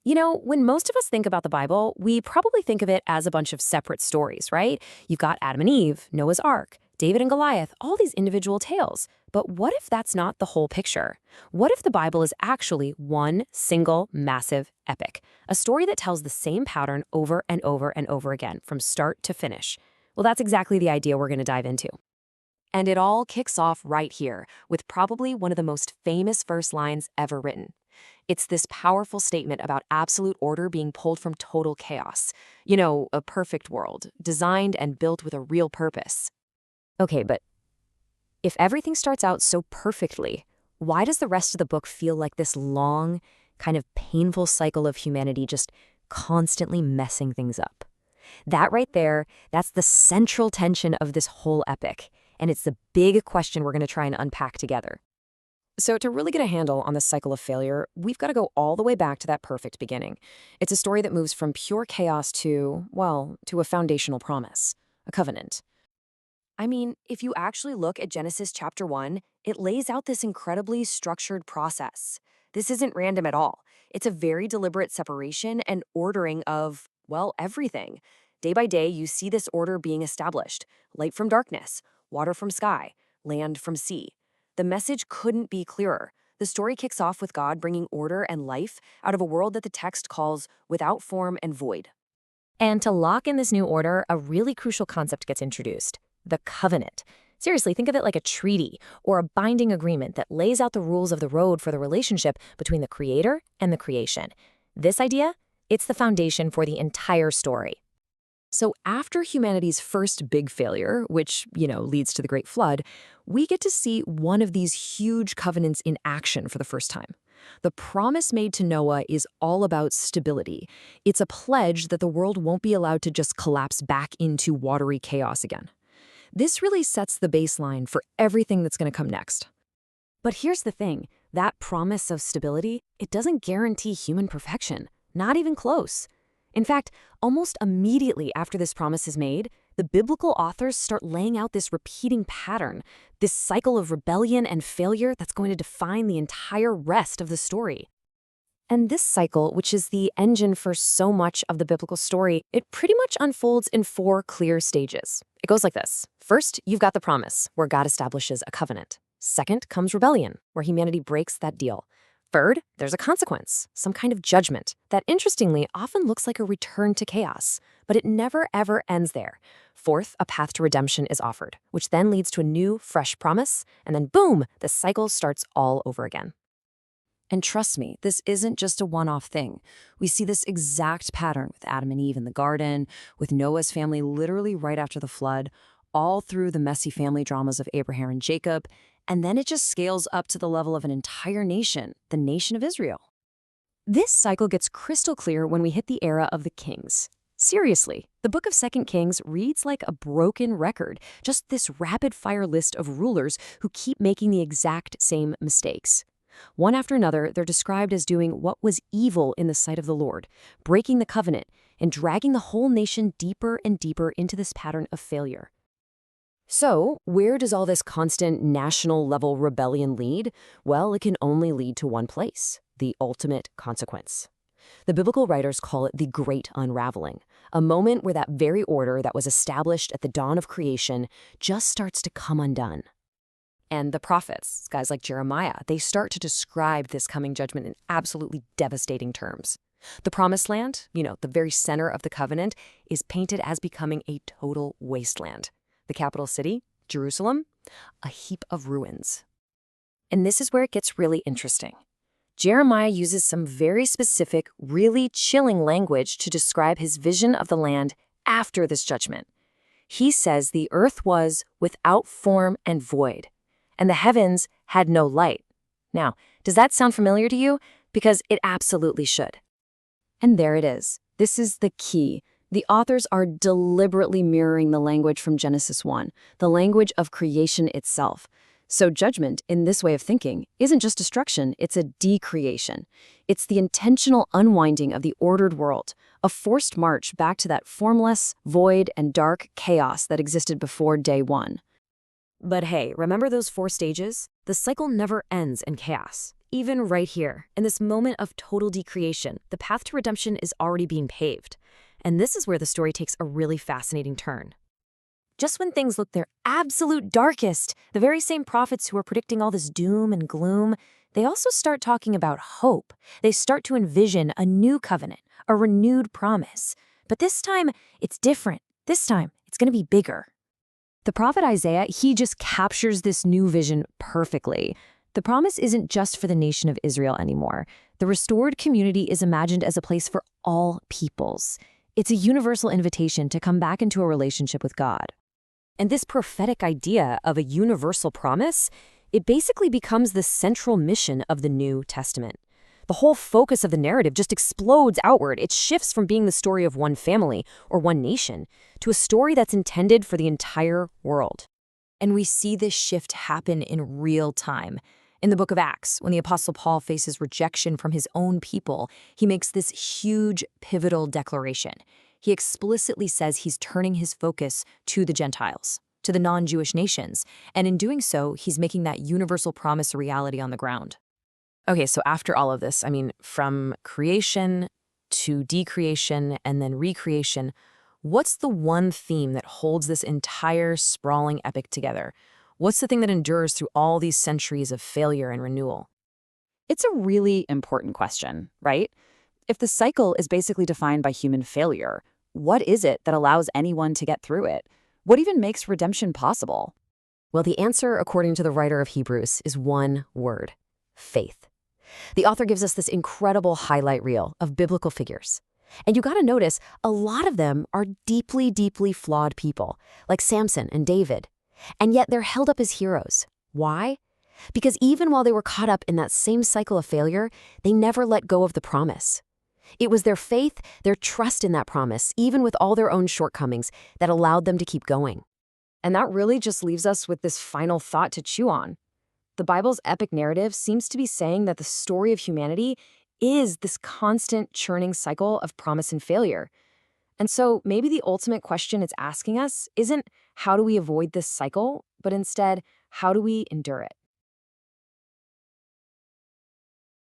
When most of us think about the Bible, we probably think of it as a bunch of separate stories, right? You've got Adam and Eve, Noah's Ark, David and Goliath, all these individual tales. But what if that's not the whole picture? What if the Bible is actually one single massive epic? A story that tells the same pattern over and over and over again, from start to finish. Well, that's exactly the idea we're going to dive into. And it all kicks off right here, with probably one of the most famous first lines ever written. It's this powerful statement about absolute order being pulled from total chaos. A perfect world, designed and built with a real purpose. Okay, but if everything starts out so perfectly, why does the rest of the book feel like this long, kind of painful cycle of humanity just constantly messing things up? That right there, that's the central tension of this whole epic. And it's the big question we're going to try and unpack together. So to really get a handle on this cycle of failure, we've got to go all the way back to that perfect beginning. It's a story that moves from pure chaos to a foundational promise, a covenant. I mean, if you actually look at Genesis chapter 1, it lays out this incredibly structured process. This isn't random at all. It's a very deliberate separation and ordering of, everything. Day by day, you see this order being established. Light from darkness, water from sky, land from sea. The message couldn't be clearer. The story kicks off with God bringing order and life out of a world that the text calls without form and void. And to lock in this new order, a really crucial concept gets introduced: the covenant. Seriously, think of it like a treaty or a binding agreement that lays out the rules of the road for the relationship between the creator and the creation. This idea, it's the foundation for the entire story. So after humanity's first big failure, which, leads to the Great Flood, we get to see one of these huge covenants in action for the first time. The promise made to Noah is all about stability. It's a pledge that the world won't be allowed to just collapse back into watery chaos again. This really sets the baseline for everything that's going to come next. But here's the thing, that promise of stability, it doesn't guarantee human perfection, not even close. In fact, almost immediately after this promise is made, the biblical authors start laying out this repeating pattern, this cycle of rebellion and failure that's going to define the entire rest of the story. And this cycle, which is the engine for so much of the biblical story, it pretty much unfolds in 4 clear stages. It goes like this. First, you've got the promise, where God establishes a covenant. Second comes rebellion, where humanity breaks that deal. Third, there's a consequence, some kind of judgment, that interestingly often looks like a return to chaos, but it never ever ends there. Fourth, a path to redemption is offered, which then leads to a new, fresh promise, and then boom, the cycle starts all over again. And trust me, this isn't just a one-off thing. We see this exact pattern with Adam and Eve in the garden, with Noah's family literally right after the flood, all through the messy family dramas of Abraham and Jacob, and then it just scales up to the level of an entire nation, the nation of Israel. This cycle gets crystal clear when we hit the era of the kings. Seriously, the book of 2 Kings reads like a broken record, just this rapid-fire list of rulers who keep making the exact same mistakes. One after another, they're described as doing what was evil in the sight of the Lord, breaking the covenant, and dragging the whole nation deeper and deeper into this pattern of failure. So, where does all this constant national-level rebellion lead? Well, it can only lead to one place: the ultimate consequence. The biblical writers call it the Great Unraveling, a moment where that very order that was established at the dawn of creation just starts to come undone. And the prophets, guys like Jeremiah, they start to describe this coming judgment in absolutely devastating terms. The Promised Land, the very center of the covenant, is painted as becoming a total wasteland. The capital city, Jerusalem, a heap of ruins. And this is where it gets really interesting. Jeremiah uses some very specific, really chilling language to describe his vision of the land after this judgment. He says the earth was without form and void, and the heavens had no light. Now, does that sound familiar to you? Because it absolutely should. And there it is. This is the key. The authors are deliberately mirroring the language from Genesis 1, the language of creation itself. So judgment, in this way of thinking, isn't just destruction, it's a decreation. It's the intentional unwinding of the ordered world, a forced march back to that formless, void, and dark chaos that existed before day 1. But hey, remember those 4 stages? The cycle never ends in chaos. even right here, in this moment of total decreation, the path to redemption is already being paved. And this is where the story takes a really fascinating turn. Just when things look their absolute darkest, the very same prophets who are predicting all this doom and gloom, they also start talking about hope. They start to envision a new covenant, a renewed promise. But this time, it's different. This time, it's going to be bigger. The prophet Isaiah, he just captures this new vision perfectly. The promise isn't just for the nation of Israel anymore. The restored community is imagined as a place for all peoples. It's a universal invitation to come back into a relationship with God. And this prophetic idea of a universal promise, it basically becomes the central mission of the New Testament. The whole focus of the narrative just explodes outward. It shifts from being the story of one family or one nation to a story that's intended for the entire world. And we see this shift happen in real time. In the book of Acts, when the Apostle Paul faces rejection from his own people, he makes this huge, pivotal declaration. He explicitly says he's turning his focus to the Gentiles, to the non-Jewish nations, and in doing so, he's making that universal promise a reality on the ground. Okay, so after all of this, from creation to decreation and then recreation, what's the one theme that holds this entire sprawling epic together? What's the thing that endures through all these centuries of failure and renewal? It's a really important question, right? If the cycle is basically defined by human failure, what is it that allows anyone to get through it? What even makes redemption possible? Well, the answer, according to the writer of Hebrews, is one word: faith. The author gives us this incredible highlight reel of biblical figures. And you gotta notice, a lot of them are deeply, deeply flawed people, like Samson and David. And yet they're held up as heroes. Why? Because even while they were caught up in that same cycle of failure, they never let go of the promise. It was their faith, their trust in that promise, even with all their own shortcomings, that allowed them to keep going. And that really just leaves us with this final thought to chew on. The Bible's epic narrative seems to be saying that the story of humanity is this constant churning cycle of promise and failure. And so maybe the ultimate question it's asking us isn't how do we avoid this cycle, but instead, how do we endure it?